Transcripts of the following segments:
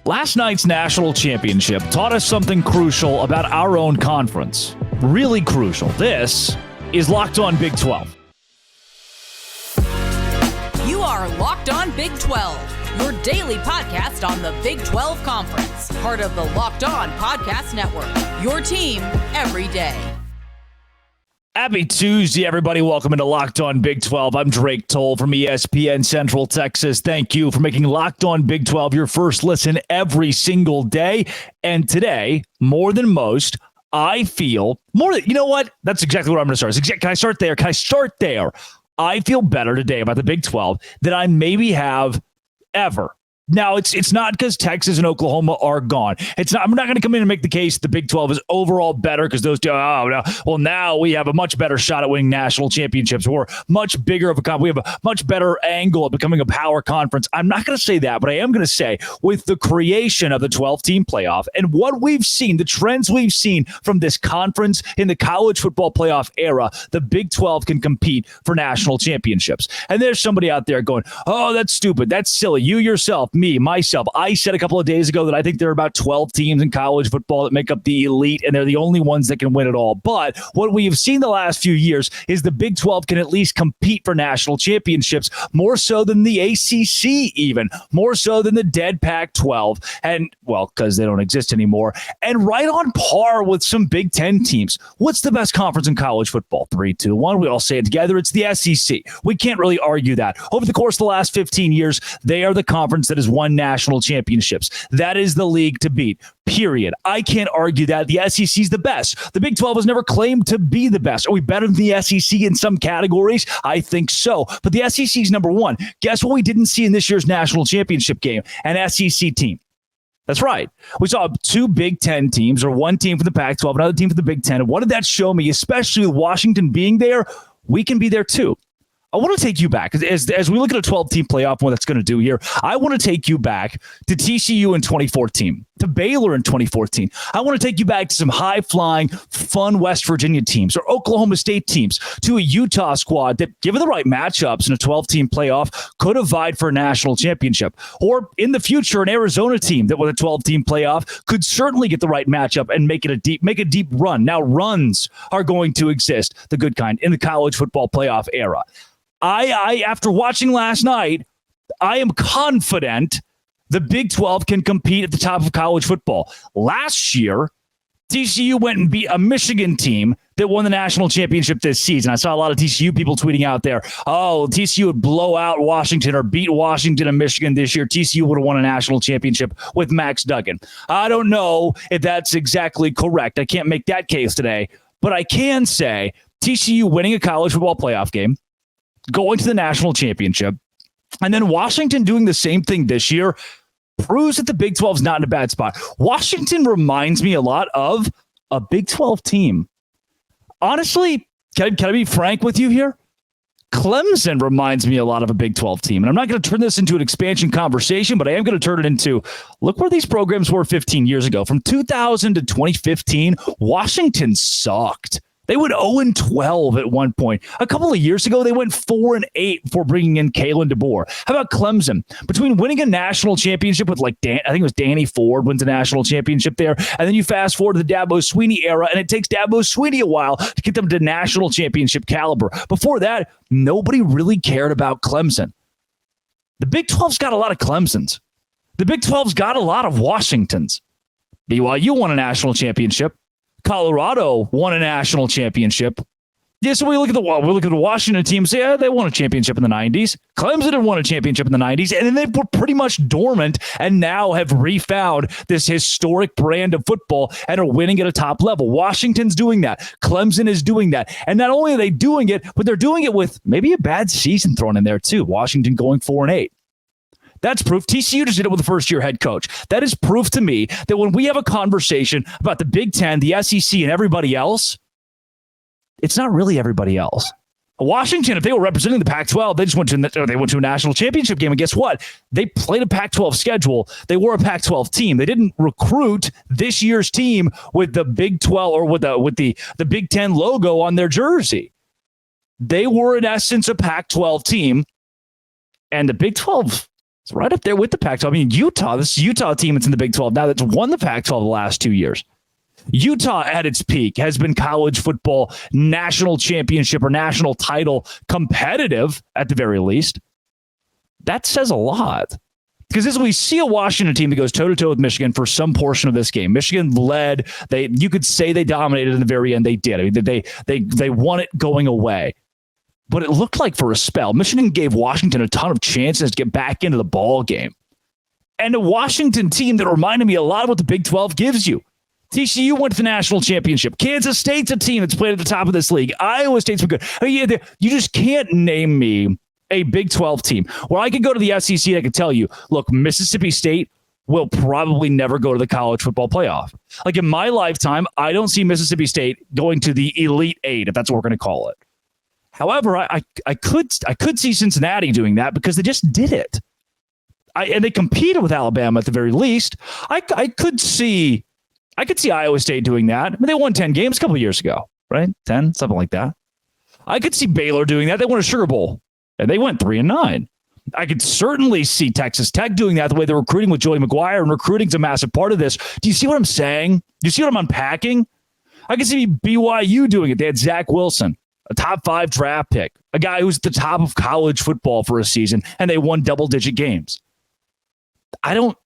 Last night's national championship taught us something crucial about our own conference. Really crucial. This is Locked On Big 12. You are Locked On Big 12, your daily podcast on the Big 12 Conference. Part of the Locked On Podcast Network, your team every day. Happy Tuesday, everybody. Welcome into Locked On Big 12. I'm Drake Toll from ESPN Central Texas. Thank you for making Locked On Big 12 your first listen every single day. And today, more than most, I feel more than, you know what? That's exactly what I'm going to start. Can I start there? I feel better today about the Big 12 than I maybe have ever. Now, it's not because Texas and Oklahoma are gone. It's not. I'm not going to come in and make the case the Big 12 is overall better because those two. Well, now we have a much better shot at winning national championships. We're much bigger of a. We have a much better angle at becoming a power conference. I'm not going to say that, but I am going to say with the creation of the 12-team playoff and what we've seen, the trends we've seen from this conference in the college football playoff era, the Big 12 can compete for national championships. And there's somebody out there going, "Oh, that's stupid. That's silly." You yourself. Myself, I said a couple of days ago that I think there are about 12 teams in college football that make up the elite, and they're the only ones that can win it all. But what we have seen the last few years is the Big 12 can at least compete for national championships, more so than the ACC even, more so than the dead Pac-12, and, well, because they don't exist anymore, and right on par with some Big 10 teams. What's the best conference in college football? 3, 2, 1. We all say it together. It's the SEC. We can't really argue that. Over the course of the last 15 years, they are the conference that has won national championships. That is the league to beat, period. I can't argue that. The SEC is the best. The Big 12 has never claimed to be the best. Are we better than the SEC in some categories? I think so. But the SEC is number one. Guess what we didn't see in this year's national championship game? An SEC team. That's right. We saw 2 Big 10 teams, or one team for the Pac-12, another team for the Big 10. And what did that show me, especially with Washington being there? We can be there too. I want to take you back, as we look at a 12-team playoff, what that's going to do here, I want to take you back to TCU in 2014, to Baylor in 2014. I want to take you back to some high-flying, fun West Virginia teams or Oklahoma State teams, to a Utah squad that, given the right matchups in a 12-team playoff, could have vied for a national championship. Or in the future, an Arizona team that with a 12-team playoff could certainly get the right matchup and make a deep run. Now, runs are going to exist, the good kind, in the college football playoff era. I after watching last night, I am confident the Big 12 can compete at the top of college football. Last year, TCU went and beat a Michigan team that won the national championship this season. I saw a lot of TCU people tweeting out there, "Oh, TCU would blow out Washington or beat Washington and Michigan this year. TCU would have won a national championship with Max Duggan." I don't know if that's exactly correct. I can't make that case today, but I can say TCU winning a college football playoff game, going to the national championship, and then Washington doing the same thing this year proves that the Big 12 is not in a bad spot. Washington reminds me a lot of a Big 12 team. Honestly, can I be frank with you here? Clemson reminds me a lot of a Big 12 team. And I'm not going to turn this into an expansion conversation, but I am going to turn it into, look where these programs were 15 years ago. From 2000 to 2015, Washington sucked. They went 0-12 at one point. A couple of years ago, they went 4-8 before bringing in Kalen DeBoer. How about Clemson? Between winning a national championship with I think it was Danny Ford wins a national championship there, and then you fast forward to the Dabo Swinney era, and it takes Dabo Swinney a while to get them to national championship caliber. Before that, nobody really cared about Clemson. The Big 12's got a lot of Clemsons. The Big 12's got a lot of Washingtons. BYU won a national championship. Colorado won a national championship. Yeah, so we look at the Washington team and say, yeah, they won a championship in the 90s. Clemson had won a championship in the 90s, and then they were pretty much dormant and now have refound this historic brand of football and are winning at a top level. Washington's doing that. Clemson is doing that. And not only are they doing it, but they're doing it with maybe a bad season thrown in there too. Washington going 4-8. That's proof. TCU just did it with a first-year head coach. That is proof to me that when we have a conversation about the Big Ten, the SEC, and everybody else, it's not really everybody else. Washington, if they were representing the Pac-12, they went to a national championship game, and guess what? They played a Pac-12 schedule. They were a Pac-12 team. They didn't recruit this year's team with the Big 12 or with the Big Ten logo on their jersey. They were, in essence, a Pac-12 team, and the Big 12 It's right up there with the Pac-12. I mean, Utah, this Utah team that's in the Big 12 now that's won the Pac-12 the last 2 years. Utah at its peak has been college football national championship or national title competitive at the very least. That says a lot. Because as we see a Washington team that goes toe-to-toe with Michigan for some portion of this game, Michigan led. You could say they dominated in the very end. They did. I mean, they won it going away. But it looked like for a spell, Michigan gave Washington a ton of chances to get back into the ball game. And a Washington team that reminded me a lot of what the Big 12 gives you. TCU went to the national championship. Kansas State's a team that's played at the top of this league. Iowa State's been good. You just can't name me a Big 12 team where I could go to the SEC and I could tell you, look, Mississippi State will probably never go to the college football playoff. Like in my lifetime, I don't see Mississippi State going to the Elite Eight, if that's what we're going to call it. However, I could see Cincinnati doing that because they just did it. And they competed with Alabama at the very least. I could see Iowa State doing that. I mean, they won 10 games a couple of years ago, right? 10, something like that. I could see Baylor doing that. They won a Sugar Bowl, and they went 3-9. I could certainly see Texas Tech doing that the way they're recruiting with Joey McGuire, and recruiting's a massive part of this. Do you see what I'm saying? Do you see what I'm unpacking? I can see BYU doing it. They had Zach Wilson, a top 5 draft pick, a guy who's at the top of college football for a season, and they won double-digit games. I don't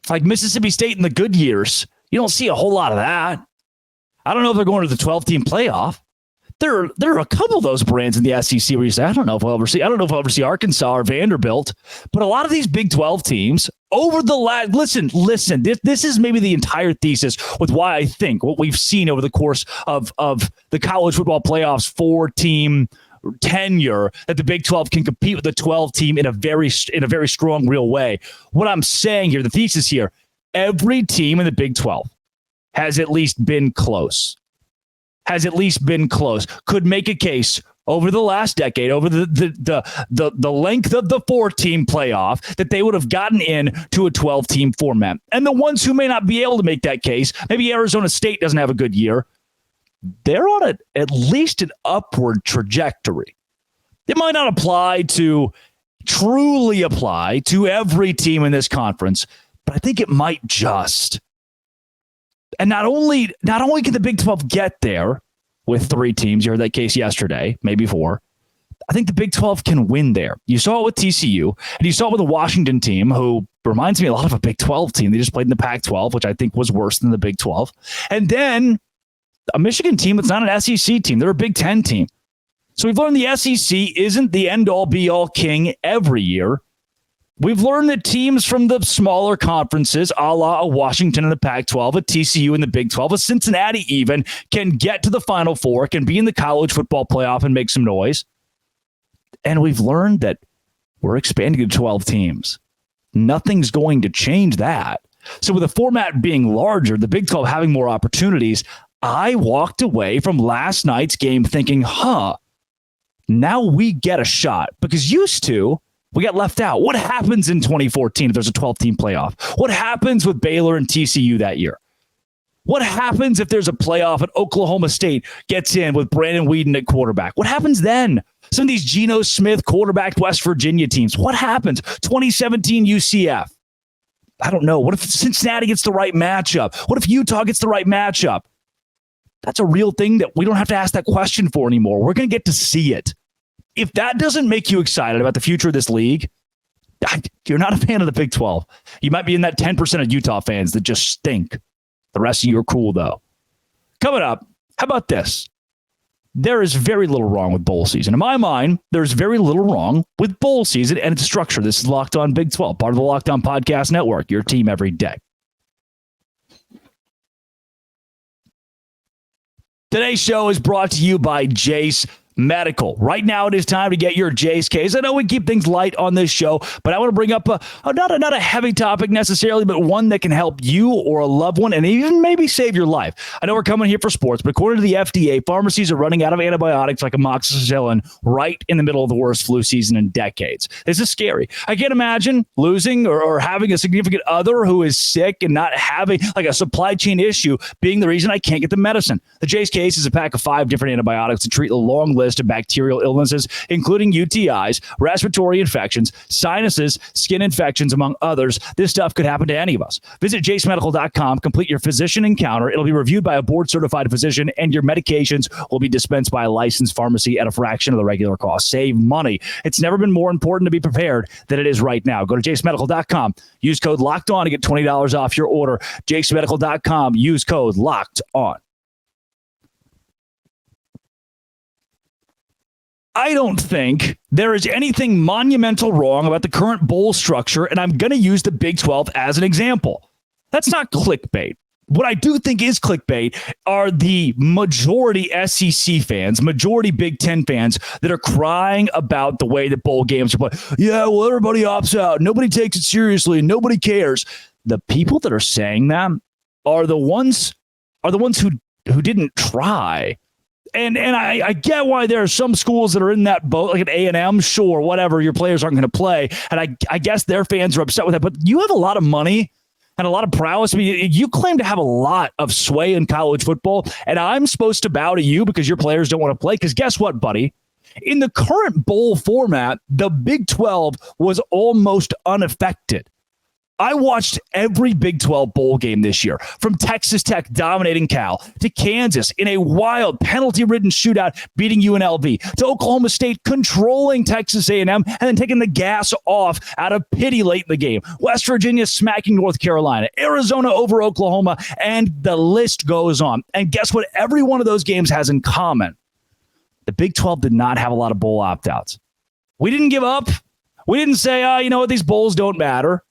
like Mississippi State in the good years. You don't see a whole lot of that. I don't know if they're going to the 12-team playoff. There are a couple of those brands in the SEC where you say, I don't know if we'll ever see Arkansas or Vanderbilt, but a lot of these Big 12 teams over the last, listen, this is maybe the entire thesis with why I think what we've seen over the course of the college football playoffs 4-team tenure that the Big 12 can compete with the 12 team in a very strong, real way. What I'm saying here, the thesis here, every team in the Big 12 has at least been close. Could make a case over the last decade, over the length of the 4-team playoff, that they would have gotten in to a 12-team format. And the ones who may not be able to make that case, maybe Arizona State doesn't have a good year, they're on at least an upward trajectory. It might not truly apply to every team in this conference, but I think it might just. And not only can the Big 12 get there with 3 teams, you heard that case yesterday, maybe 4. I think the Big 12 can win there. You saw it with TCU, and you saw it with the Washington team, who reminds me a lot of a Big 12 team. They just played in the Pac-12, which I think was worse than the Big 12. And then a Michigan team that's not an SEC team. They're a Big 10 team. So we've learned the SEC isn't the end-all, be-all king every year. We've learned that teams from the smaller conferences, a la a Washington in the Pac-12, a TCU in the Big 12, a Cincinnati even, can get to the Final Four, can be in the college football playoff and make some noise. And we've learned that we're expanding to 12 teams. Nothing's going to change that. So with the format being larger, the Big 12 having more opportunities, I walked away from last night's game thinking, now we get a shot. Because used to, we got left out. What happens in 2014 if there's a 12-team playoff? What happens with Baylor and TCU that year? What happens if there's a playoff and Oklahoma State gets in with Brandon Whedon at quarterback? What happens then? Some of these Geno Smith quarterbacked West Virginia teams. What happens? 2017 UCF. I don't know. What if Cincinnati gets the right matchup? What if Utah gets the right matchup? That's a real thing that we don't have to ask that question for anymore. We're going to get to see it. If that doesn't make you excited about the future of this league, you're not a fan of the Big 12. You might be in that 10% of Utah fans that just stink. The rest of you are cool, though. Coming up, how about this? There is very little wrong with bowl season. In my mind, there's very little wrong with bowl season and its structure. This is Locked On Big 12, part of the Locked On Podcast Network, your team every day. Today's show is brought to you by Jace Medical. Right now, it is time to get your Jace case. I know we keep things light on this show, but I want to bring up not a heavy topic necessarily, but one that can help you or a loved one and even maybe save your life. I know we're coming here for sports, but according to the FDA, pharmacies are running out of antibiotics like amoxicillin right in the middle of the worst flu season in decades. This is scary. I can't imagine losing or having a significant other who is sick and not having like a supply chain issue being the reason I can't get the medicine. The Jace case is a pack of 5 different antibiotics to treat a long list list of bacterial illnesses, including UTIs, respiratory infections, sinuses, skin infections, among others. This stuff could happen to any of us. Visit JaceMedical.com, complete your physician encounter. It'll be reviewed by a board-certified physician, and your medications will be dispensed by a licensed pharmacy at a fraction of the regular cost. Save money. It's never been more important to be prepared than it is right now. Go to JaceMedical.com. Use code LOCKEDON to get $20 off your order. JaceMedical.com. Use code LOCKEDON. I don't think there is anything monumental wrong about the current bowl structure, and I'm going to use the Big 12 as an example. That's not clickbait. What I do think is clickbait are the majority SEC fans, majority Big Ten fans that are crying about the way that bowl games are played. Yeah, well, everybody opts out. Nobody takes it seriously. Nobody cares. The people that are saying that are the ones who didn't try. And I get why there are some schools that are in that boat, like at A&M, sure, whatever, your players aren't going to play. And I guess their fans are upset with that. But you have a lot of money and a lot of prowess. I mean, you claim to have a lot of sway in college football, and I'm supposed to bow to you because your players don't want to play? Because guess what, buddy? In the current bowl format, the Big 12 was almost unaffected. I watched every Big 12 bowl game this year, from Texas Tech dominating Cal to Kansas in a wild penalty-ridden shootout beating UNLV to Oklahoma State controlling Texas A&M and then taking the gas off out of pity late in the game. West Virginia smacking North Carolina, Arizona over Oklahoma, and the list goes on. And guess what every one of those games has in common? The Big 12 did not have a lot of bowl opt-outs. We didn't give up. We didn't say, you know what, these bowls don't matter.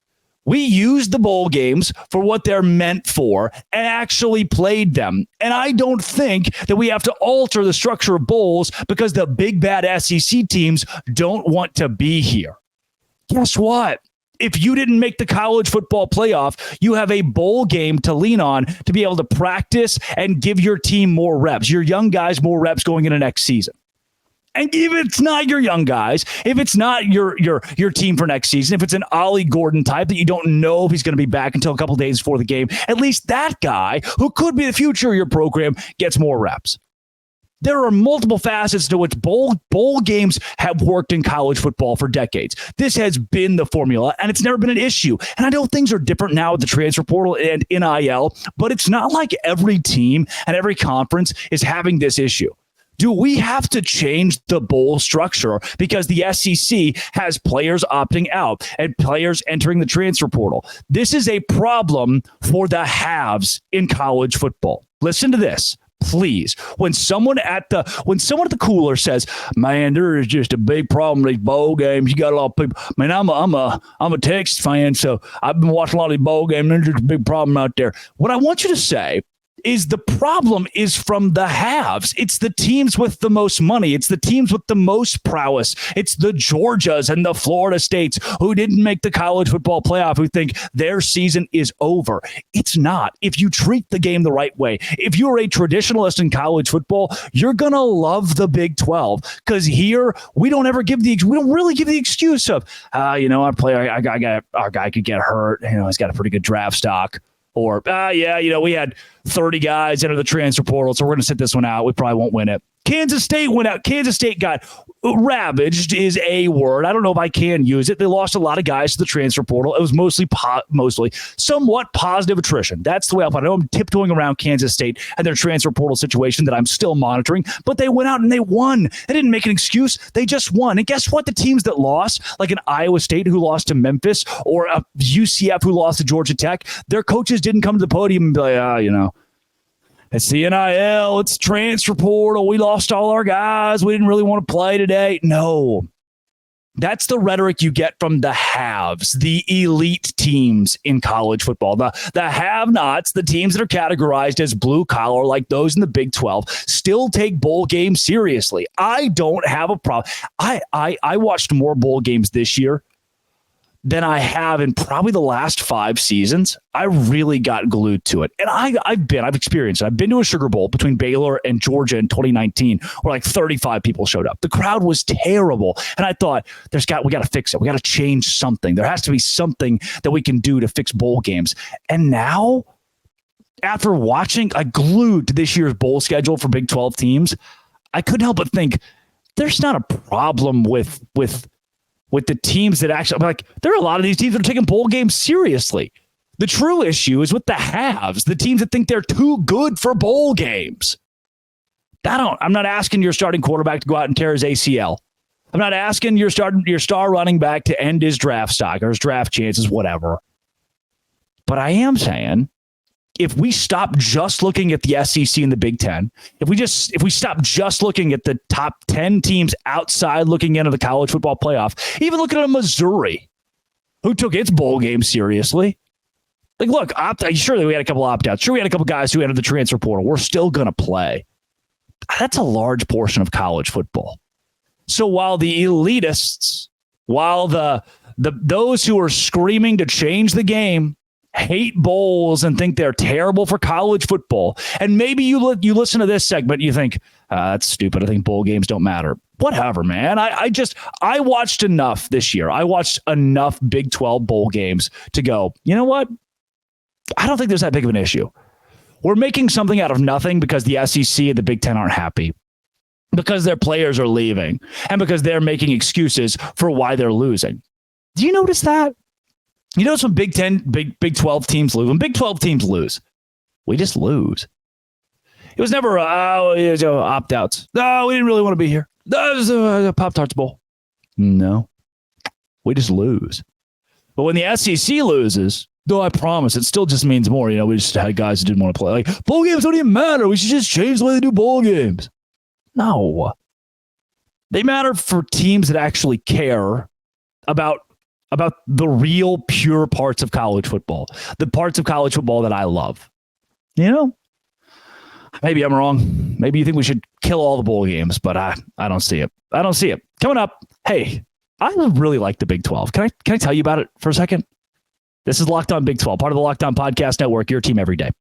We used the bowl games for what they're meant for and actually played them. And I don't think that we have to alter the structure of bowls because the big bad SEC teams don't want to be here. Guess what? If you didn't make the college football playoff, you have a bowl game to lean on to be able to practice and give your team more reps, your young guys more reps going into next season. And if it's not your young guys, if it's not your team for next season, if it's an Ollie Gordon type that you don't know if he's going to be back until a couple days before the game, at least that guy, who could be the future of your program, gets more reps. There are multiple facets to which bowl games have worked in college football for decades. This has been the formula, and it's never been an issue. And I know things are different now with the transfer portal and NIL, but it's not like every team and every conference is having this issue. Do we have to change the bowl structure because the SEC has players opting out and players entering the transfer portal? This is a problem for the haves in college football. Listen to this, please. When someone at the cooler says, "Man, there is just a big problem with these bowl games. You got a lot of people." Man, I'm a Texas fan, so I've been watching a lot of these bowl games. There's just a big problem out there. What I want you to say is the problem is from the haves. It's the teams with the most money. It's the teams with the most prowess. It's the Georgias and the Florida States who didn't make the college football playoff who think their season is over. It's not. If you treat the game the right way, if you're a traditionalist in college football, you're going to love the Big 12 because here we don't really give the excuse of, our guy could get hurt. He's got a pretty good draft stock. Or, we had 30 guys enter the transfer portal, so we're going to sit this one out. We probably won't win it. Kansas State went out. Kansas State got ravaged is a word. I don't know if I can use it. They lost a lot of guys to the transfer portal. It was mostly somewhat positive attrition. That's the way I'll put it. I know I'm tiptoeing around Kansas State and their transfer portal situation that I'm still monitoring, but they went out and they won. They didn't make an excuse. They just won. And guess what? The teams that lost, like an Iowa State who lost to Memphis or a UCF who lost to Georgia Tech, their coaches didn't come to the podium and be like, it's the NIL, it's transfer portal. We lost all our guys. We didn't really want to play today. No, that's the rhetoric you get from the haves, the elite teams in college football. The have-nots, the teams that are categorized as blue collar, like those in the Big 12, still take bowl games seriously. I don't have a problem. I watched more bowl games this year than I have in probably the last 5 seasons. I really got glued to it. And I've experienced it. I've been to a Sugar Bowl between Baylor and Georgia in 2019 where like 35 people showed up. The crowd was terrible. And I thought, we got to fix it. We got to change something. There has to be something that we can do to fix bowl games. And now, after watching, I glued to this year's bowl schedule for Big 12 teams, I couldn't help but think, there's not a problem with the teams that actually, like, there are a lot of these teams that are taking bowl games seriously. The true issue is with the haves, the teams that think they're too good for bowl games. I'm not asking your starting quarterback to go out and tear his ACL. I'm not asking your star running back to end his draft stock or his draft chances, whatever. But I am saying, if we stop just looking at the SEC and the Big Ten, if we stop just looking at the top 10 teams outside looking into the college football playoff, even looking at Missouri, who took its bowl game seriously. Like, look, surely we had a couple opt-outs. Sure, we had a couple guys who entered the transfer portal. We're still going to play. That's a large portion of college football. So while the elitists, while those who are screaming to change the game hate bowls and think they're terrible for college football, and maybe you listen to this segment and you think, that's stupid. I think bowl games don't matter. Whatever, man. I watched enough this year. I watched enough Big 12 bowl games to go, you know what? I don't think there's that big of an issue. We're making something out of nothing because the SEC and the Big Ten aren't happy, because their players are leaving, and because they're making excuses for why they're losing. Do you notice that? You notice when Big 12 teams lose, when Big 12 teams lose, we just lose. It was never opt-outs. No, we didn't really want to be here. No, it was a Pop-Tarts Bowl. No, we just lose. But when the SEC loses, though, I promise, it still just means more. You know, we just had guys who didn't want to play. Like, bowl games don't even matter. We should just change the way they do bowl games. No. They matter for teams that actually care about the real, pure parts of college football. The parts of college football that I love. You know? Maybe I'm wrong. Maybe you think we should kill all the bowl games, but I don't see it. I don't see it. Coming up, hey, I really like the Big 12. Can I tell you about it for a second? This is Locked On Big 12, part of the Locked On Podcast Network, your team every day.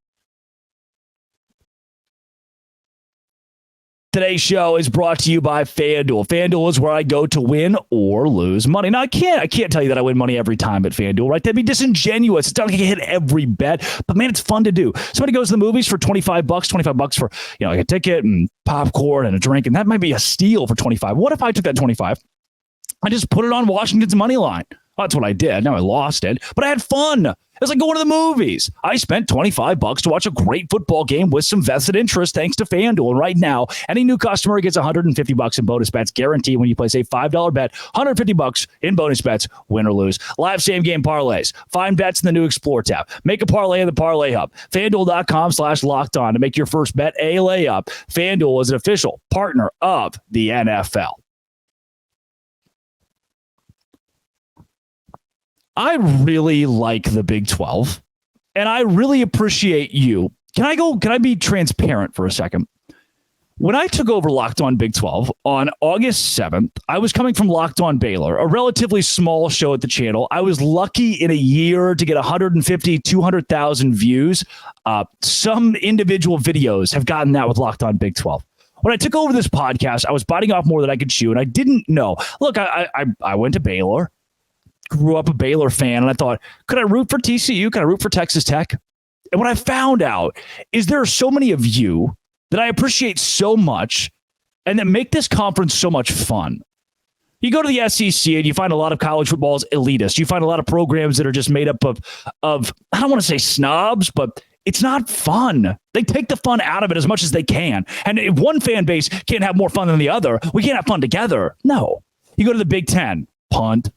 Today's show is brought to you by FanDuel. FanDuel is where I go to win or lose money. Now, I can't tell you that I win money every time at FanDuel, right? That'd be disingenuous. It's not like I hit every bet, but man, it's fun to do. Somebody goes to the movies for $25 for, like a ticket and popcorn and a drink, and that might be a steal for $25. What if I took that $25? I just put it on Washington's money line. Well, that's what I did. Now I lost it, but I had fun. It was like going to the movies. I spent $25 to watch a great football game with some vested interest thanks to FanDuel. And right now, any new customer gets $150 in bonus bets guaranteed when you place a $5 bet. $150 in bonus bets, win or lose. Live same-game parlays. Find bets in the new Explore tab. Make a parlay in the Parlay Hub. FanDuel.com/lockedon to make your first bet a layup. FanDuel is an official partner of the NFL. I really like the Big 12, and I really appreciate you. Can I be transparent for a second? When I took over Locked On Big 12 on August 7th, I was coming from Locked On Baylor, a relatively small show at the channel. I was lucky in a year to get 150, 200,000 views. Some individual videos have gotten that with Locked On Big 12. When I took over this podcast, I was biting off more than I could chew, and I didn't know. Look, I went to Baylor. Grew up a Baylor fan, and I thought, could I root for TCU? Could I root for Texas Tech? And what I found out is there are so many of you that I appreciate so much and that make this conference so much fun. You go to the SEC and you find a lot of college football is elitist. You find a lot of programs that are just made up of I don't want to say snobs, but it's not fun. They take the fun out of it as much as they can. And if one fan base can't have more fun than the other, we can't have fun together. No. You go to the Big Ten, punt,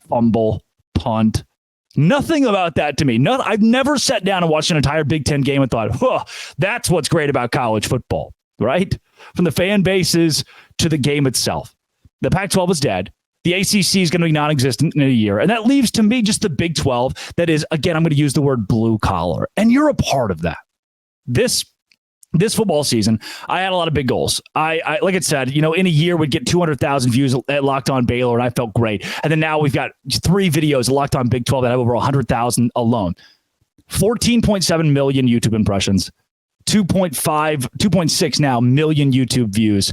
fumble, punt. Nothing about that to me. I've never sat down and watched an entire Big Ten game and thought, that's what's great about college football, right? From the fan bases to the game itself. The Pac-12 is dead. The ACC is going to be non-existent in a year. And that leaves to me just the Big 12 that is, again, I'm going to use the word blue collar. And you're a part of that. This football season, I had a lot of big goals. I like I said, in a year we'd get 200,000 views at Locked On Baylor, and I felt great. And then now we've got 3 videos at Locked On Big 12 that have over 100,000 alone. 14.7 million YouTube impressions, 2.6 now million YouTube views.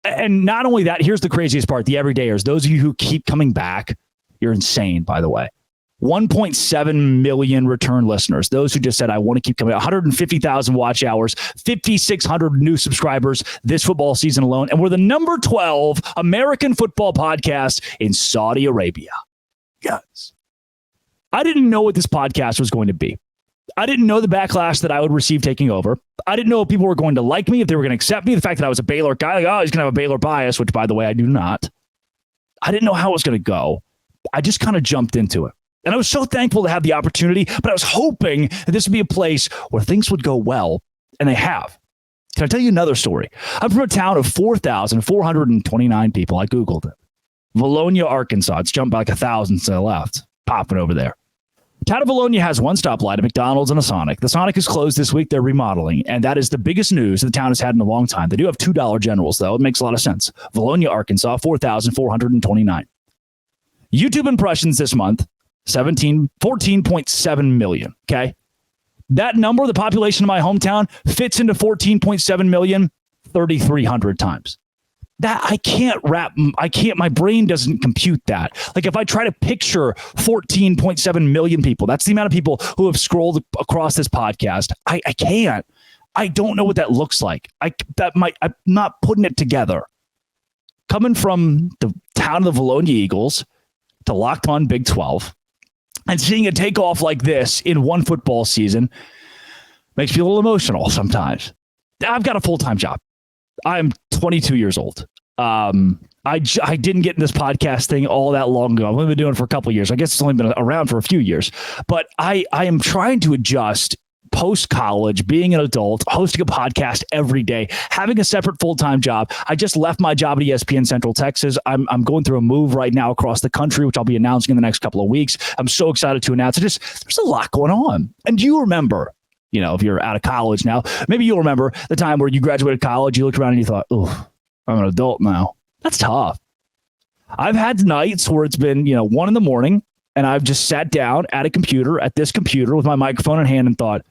And not only that, here's the craziest part, the everydayers, those of you who keep coming back, you're insane, by the way. 1.7 million return listeners. Those who just said, I want to keep coming. 150,000 watch hours, 5,600 new subscribers this football season alone. And we're the number 12 American football podcast in Saudi Arabia. Yes. I didn't know what this podcast was going to be. I didn't know the backlash that I would receive taking over. I didn't know if people were going to like me, if they were going to accept me. The fact that I was a Baylor guy, like, oh, he's going to have a Baylor bias, which, by the way, I do not. I didn't know how it was going to go. I just kind of jumped into it. And I was so thankful to have the opportunity, but I was hoping that this would be a place where things would go well, and they have. Can I tell you another story? I'm from a town of 4,429 people. I Googled it. Valonia, Arkansas. It's jumped by like 1,000 to the left. Popping over there. The town of Valonia has one stoplight, a McDonald's, and a Sonic. The Sonic is closed this week. They're remodeling, and that is the biggest news the town has had in a long time. They do have $2 Generals, though. It makes a lot of sense. Valonia, Arkansas, 4,429. YouTube impressions this month, 14.7 million. Okay. That number, the population of my hometown, fits into 14.7 million 3,300 times. That my brain doesn't compute that. Like if I try to picture 14.7 million people, that's the amount of people who have scrolled across this podcast. I can't. I don't know what that looks like. I'm not putting it together. Coming from the town of the Valonia Eagles to Locked On Big 12, and seeing it take off like this in one football season makes me a little emotional sometimes. I've got a full-time job. I'm 22 years old. I didn't get in this podcast thing all that long ago. I've only been doing it for a couple of years. I guess it's only been around for a few years. But I am trying to adjust post-college, being an adult, hosting a podcast every day, having a separate full-time job. I just left my job at ESPN Central Texas. I'm going through a move right now across the country, which I'll be announcing in the next couple of weeks. I'm so excited to announce it. There's a lot going on. And do you remember, if you're out of college now, maybe you'll remember the time where you graduated college, you looked around and you thought, oh, I'm an adult now. That's tough. I've had nights where it's been, 1 a.m. and I've just sat down at this computer with my microphone in hand and thought,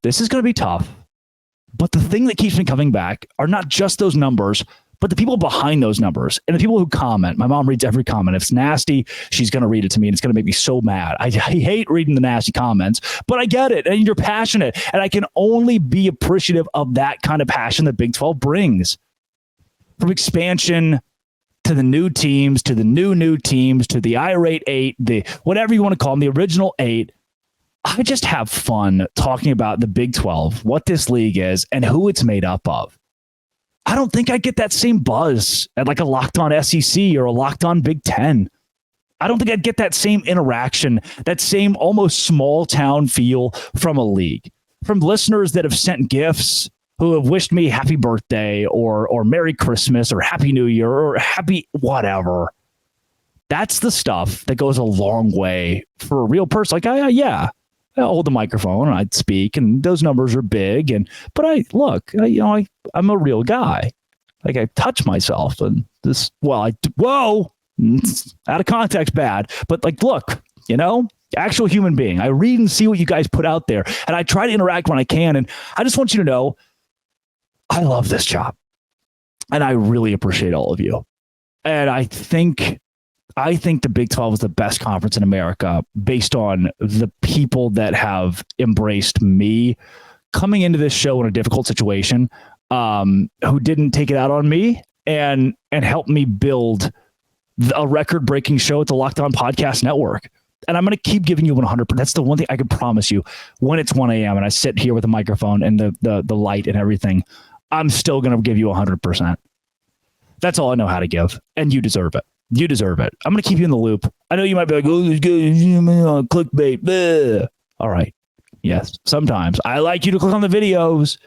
this is going to be tough. But the thing that keeps me coming back are not just those numbers, but the people behind those numbers and the people who comment. My mom reads every comment. If it's nasty, she's going to read it to me, and it's going to make me so mad. I hate reading the nasty comments, but I get it. And you're passionate. And I can only be appreciative of that kind of passion that Big 12 brings. From expansion to the new teams, to the new teams, to the irate 8, the whatever you want to call them, the original 8. I just have fun talking about the Big 12, what this league is, and who it's made up of. I don't think I get that same buzz at like a Locked On SEC or a Locked On Big 10. I don't think I'd get that same interaction, that same almost small town feel from a league, from listeners that have sent gifts, who have wished me happy birthday or Merry Christmas or Happy New Year or happy whatever. That's the stuff that goes a long way for a real person. Like, I hold the microphone and I'd speak, and those numbers are big. But I'm a real guy. Like, I touch myself, and whoa, out of context, bad. But like, look, actual human being. I read and see what you guys put out there, and I try to interact when I can. And I just want you to know, I love this job, and I really appreciate all of you. And I think the Big 12 is the best conference in America based on the people that have embraced me coming into this show in a difficult situation, who didn't take it out on me and help me build a record-breaking show at the Locked On Podcast Network. And I'm going to keep giving you 100%. That's the one thing I can promise you. When it's 1 a.m. and I sit here with a microphone and the light and everything, I'm still going to give you 100%. That's all I know how to give. And you deserve it. You deserve it. I'm going to keep you in the loop. I know you might be like, oh, this guy clickbait. Bleh. All right. Yes, sometimes. I like you to click on the videos,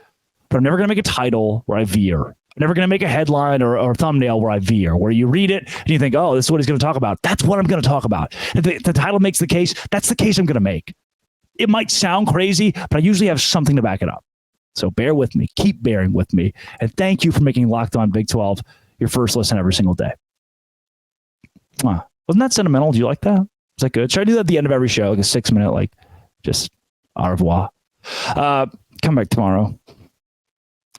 but I'm never going to make a title where I veer. I'm never going to make a headline or a thumbnail where I veer, where you read it and you think, oh, this is what he's going to talk about. That's what I'm going to talk about. If the title makes the case, that's the case I'm going to make. It might sound crazy, but I usually have something to back it up. So bear with me. Keep bearing with me. And thank you for making Locked On Big 12 your first listen every single day. Wasn't that sentimental? Do you like that? Is that good? Should I do that at the end of every show? Like a 6-minute, just au revoir. Come back tomorrow.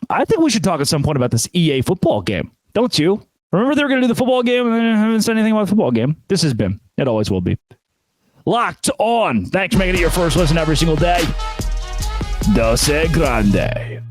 I think we should talk at some point about this EA football game. Don't you? Remember they were going to do the football game and I haven't said anything about the football game. This has been. It always will be. Locked On. Thanks for making it your first listen every single day. Dose Grande.